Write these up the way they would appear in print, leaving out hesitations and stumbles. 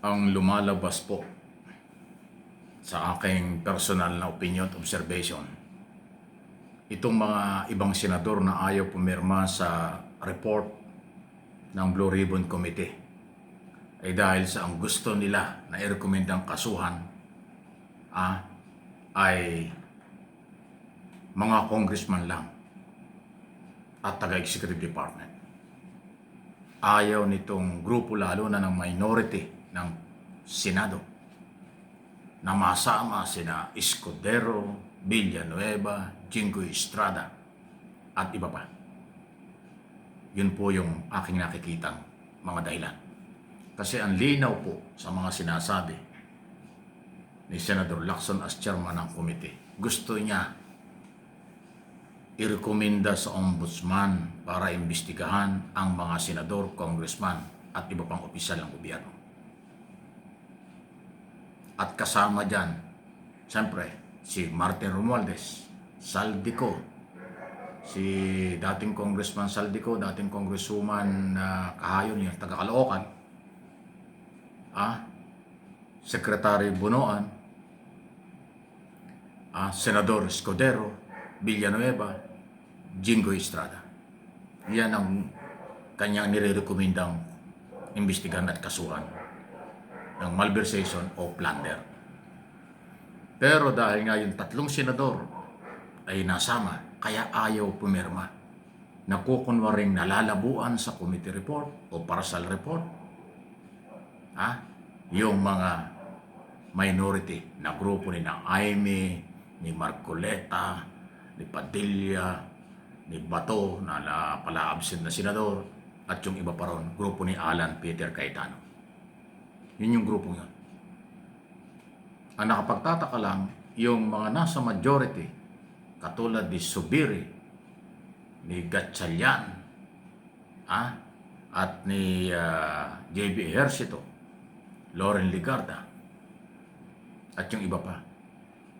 Ang lumalabas po sa aking personal na opinion at observation, itong mga ibang senador na ayaw pumirma sa report ng Blue Ribbon Committee ay dahil sa ang gusto nila na i-recommendang kasuhan ay mga congressman lang at taga-executive department. Ayaw nitong grupo, lalo na ng minority ng Senado, na masama sina Escudero, Villanueva, Jinggoy Estrada at iba pa. Yun po yung aking nakikitang mga dahilan. Kasi ang linaw po sa mga sinasabi ni Senator Lacson as chairman ng committee, gusto niya irekomenda sa ombudsman para imbestigahan ang mga senador, congressman at iba pang opisyal ng gobyerno. At kasama dyan, siyempre, si Martin Romualdez, Saldico, si dating Congressman Saldico, dating Congresswoman Kahayon, yung taga Caloocan, Secretary Bunoan, Senador Escudero, Villanueva, Jinggoy Estrada. Yan ang kanyang nire-recommendang imbestigahan at kasuhan ng malversation o plunder. Pero dahil nga yung tatlong senador ay nasama, kaya ayaw pumirma. Nakukunwaring nalalabuan sa committee report o partial report yung mga minority na grupo ni Aimee, ni Marcoleta, ni Padilla, ni Bato na pala absent na senador, at yung iba pa ron, grupo ni Alan Peter Cayetano. Yun yung grupong yun. Ang nakapagtataka lang, yung mga nasa majority, katulad ni Subiri, ni Gatchalian, at ni JB Ejercito, Loren Legarda, at yung iba pa,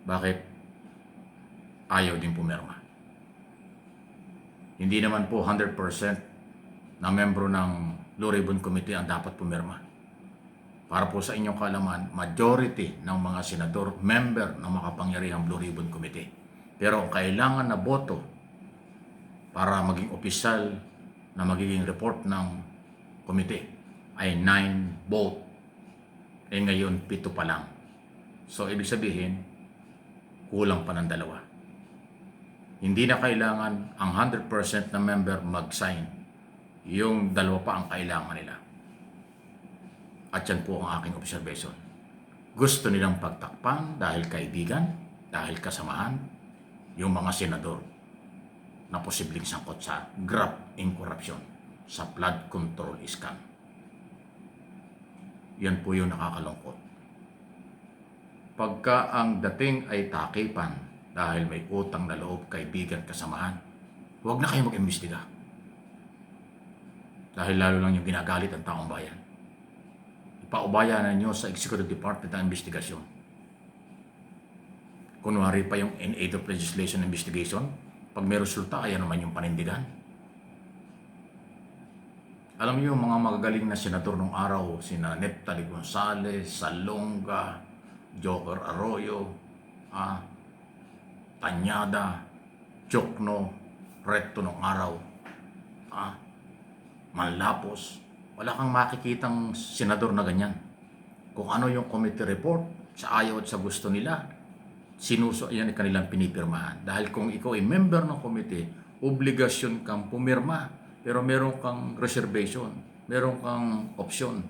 bakit ayaw din pumirma? Hindi naman po 100% na membro ng Blue Ribbon Committee ang dapat pumirma. Para po sa inyong kaalaman, majority ng mga senador member ng makapangyarihang Blue Ribbon Committee. Pero ang kailangan na boto para maging opisyal na magiging report ng committee ay 9 vote. Ngayon 7 pa lang. So ibig sabihin, kulang pa ng 2. Hindi na kailangan ang 100% na member mag-sign. Yung 2 pa ang kailangan nila. At yan po ang aking observation. Gusto nilang pagtakpan dahil kaibigan, dahil kasamahan, yung mga senador na posibleng sangkot sa graft in corruption, sa flood control scam. Yan po yung nakakalungkot. Pagka ang dating ay takipan dahil may utang na loob, kaibigan, kasamahan, huwag na kayo mag-imbestiga. Dahil lalo lang yung ginagalit ang taong bayan. Ipaubayanan nyo sa Executive Department ng investigasyon. Kunwari pa yung in aid of legislation investigation, pag may resulta, ayan naman yung panindigan. Alam niyo, mga magagaling na senador nung araw, sina Neptali Gonzales, Salonga, Joker Arroyo, Tanyada, Chokno, Recto nung araw, Manlapos. Wala kang makikitang senador na ganyan. Kung ano yung committee report, sa ayaw at sa gusto nila, yan ay kanilang pinipirmahan. Dahil kung ikaw ay member ng committee, obligasyon kang pumirma. Pero meron kang reservation, meron kang option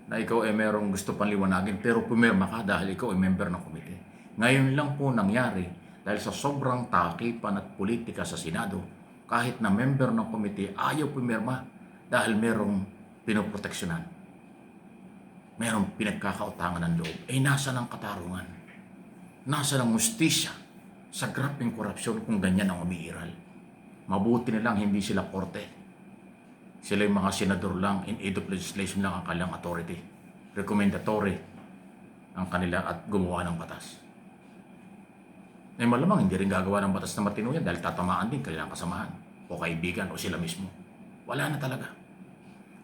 na ikaw ay merong gusto pang liwanagin, pero pumirma ka dahil ikaw ay member ng committee. Ngayon lang po nangyari, dahil sa sobrang takipan at politika sa Senado, kahit na member ng committee, ayaw pumirma dahil merong pinoproteksyonan. Merong pinagkakautangan ng loob. Nasa ng katarungan? Nasa ng mustisya sa graping korupsyon kung ganyan ang umiiral? Mabuti na lang hindi sila korte. Sila yung mga senador lang, in aid of legislation lang ang kanilang authority. Recommendatory ang kanila at gumawa ng batas. Malamang hindi rin gagawa ng batas na matino yan dahil tatamaan din kanilang kasamahan o kaibigan o sila mismo. Wala na talaga.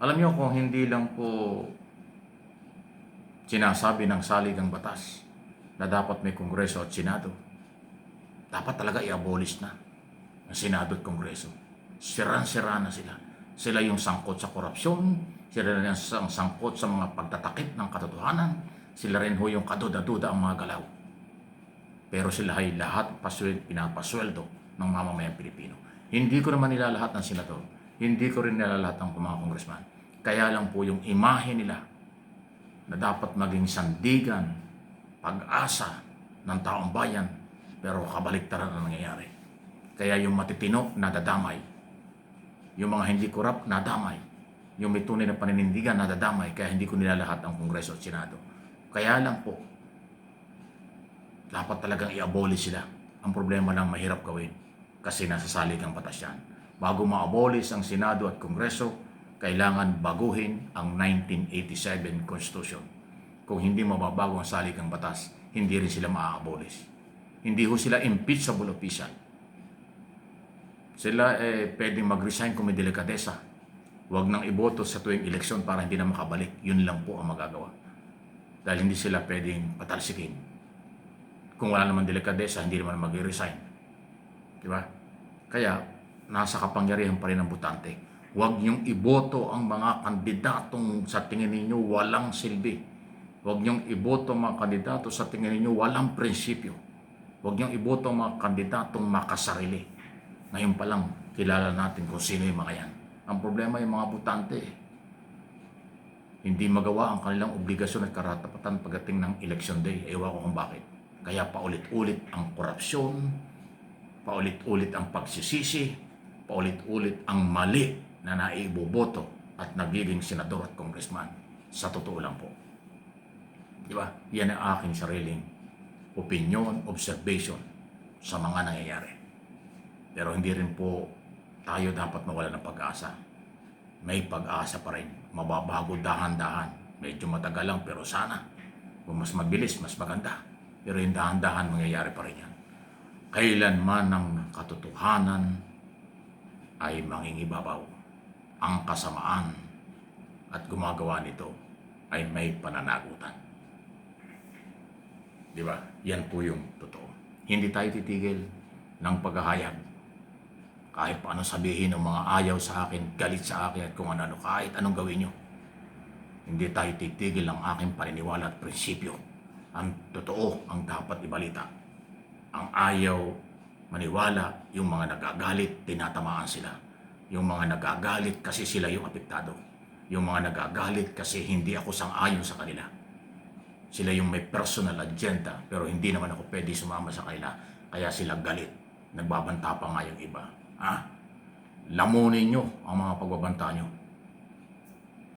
Alam niyo, kung hindi lang po sinasabi ng saligang batas na dapat may Kongreso at Senado. Dapat talaga i-abolish na ang Senado at Kongreso. Siran-sira na sila. Sila yung sangkot sa korupsyon, sila rin ang sangkot sa mga pagtatakip ng katotohanan, sila rin ho yung kaduda-duda ang mga galaw. Pero sila ay lahat pinapasweldo ng mamamayang Pilipino. Hindi ko naman nila lahat ng senador, hindi ko rin nila lahat ng mga congressman. Kaya lang po yung imahe nila na dapat maging sandigan, pag-asa ng taong bayan, pero kabaliktaran ang nangyayari. Kaya yung matitino, nadadamay. Yung mga hindi korap, nadamay. Yung may tunay na paninindigan, nadadamay. Kaya hindi ko nilalahat ang Kongreso at Senado. Kaya lang po, dapat talagang i-abolish sila. Ang problema lang mahirap gawin kasi nasa saligang batas yan. Bago ma-abolish ang Senado at Kongreso, kailangan baguhin ang 1987 Constitution. Kung hindi mababago ang saligang batas, hindi rin sila ma-abolish. Hindi ho sila impeachable official. Sila pwedeng mag-resign kung may delikadesa. Huwag nang iboto sa tuwing eleksyon para hindi na makabalik. Yun lang po ang magagawa. Dahil hindi sila pwedeng patalsikin. Kung wala naman delikadesa, hindi naman mag-resign. Diba? Kaya, nasa kapangyarihan pa rin ang botante. Huwag niyong iboto ang mga kandidatong sa tingin ninyo walang silbi. Huwag niyong iboto ang mga kandidato sa tingin ninyo walang prinsipyo. Huwag niyong iboto ang mga kandidatong makasarili. Ngayon pa lang, kilala natin kung sino yung mga yan. Ang problema yung mga botante. Hindi magawa ang kanilang obligasyon at karatapatan pagdating ng election day. Ewan ko kung bakit. Kaya paulit-ulit ang korupsyon, paulit-ulit ang pagsisisi, paulit-ulit ang mali na naiboboto at nagiging senador at congressman. Sa totoo lang po. Di ba? Yan ang aking sariling opinion, observation sa mga nangyayari. Pero hindi rin po tayo dapat mawala ng pag-asa. May pag-asa pa rin. Mababago dahan-dahan. Medyo matagal lang pero sana. Kung mas mabilis, mas maganda. Pero yung dahan-dahan mangyayari pa rin yan. Kailanman ang katotohanan ay mangingibabaw. Ang kasamaan at gumagawa nito ay may pananagutan. Di ba? Yan po yung totoo. Hindi tayo titigil ng paghahayag. Kahit paano sabihin ng mga ayaw sa akin, galit sa akin at kung ano, kahit anong gawin nyo. Hindi tayo titigil ng aking paniniwala at prinsipyo. Ang totoo ang dapat ibalita. Ang ayaw maniwala, yung mga nagagalit, tinatamaan sila. Yung mga nagagalit kasi sila yung apektado. Yung mga nagagalit kasi hindi ako sang-ayon sa kanila. Sila yung may personal agenda pero hindi naman ako pwede sumama sa kanila. Kaya sila galit. Nagbabanta pa nga yung iba. Lamunin nyo ang mga pagbabanta nyo.